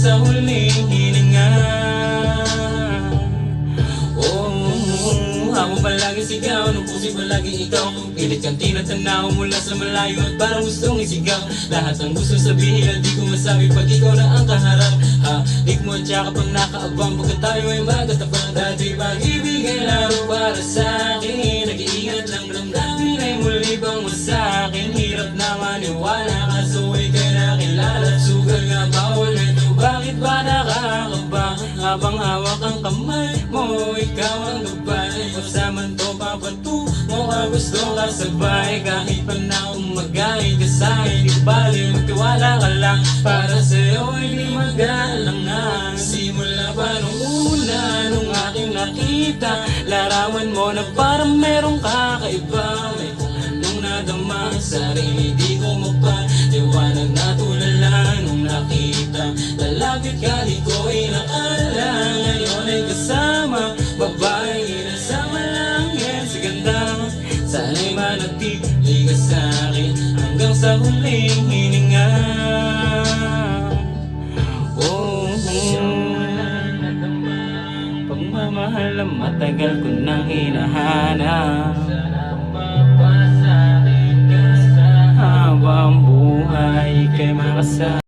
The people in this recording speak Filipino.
sa huling hininga. Ako palagi sigaw, nung pusi palagi ikaw. Pilit kang tinatanaw mula sa malayo at parang gustong isigaw. Lahat ang gusto sabihin at di ko masabi pag ikaw na ang kaharap. Dik mo at saka pang nakaabang pagka tayo ay magkatapat. Dati pag-ibig ay laro para sa akin. Nag-iingat lang damdamin ay muli bang mo sa akin. Hirap na maniwala kaso ika'y nakilala at sugal nga bawal ito. Bakit ba nakakaba? Habang hawak ang kamay mo, ikaw ang gabay. Pasaman to papatungo ka, gusto ka sabay. Kahit pa na umagay kasay, di bali magtiwala ka lang. Para sa'yo ay di magalangan. Simula pa nung una, nung aking nakita, larawan mo na parang merong kakaiba. May kung anong nadama, sarili di ko mapaliwanag na tulala nung nakita. Lalapit ka, di ko inakala, ngayon ay kasama babae, inasama lang yan sa ganda. Sana'y manatili ka sa'kin hanggang sa huling hininga. Pagmamahal ang matagal ko nang hinahanap. Habang buhay ika'y makasama.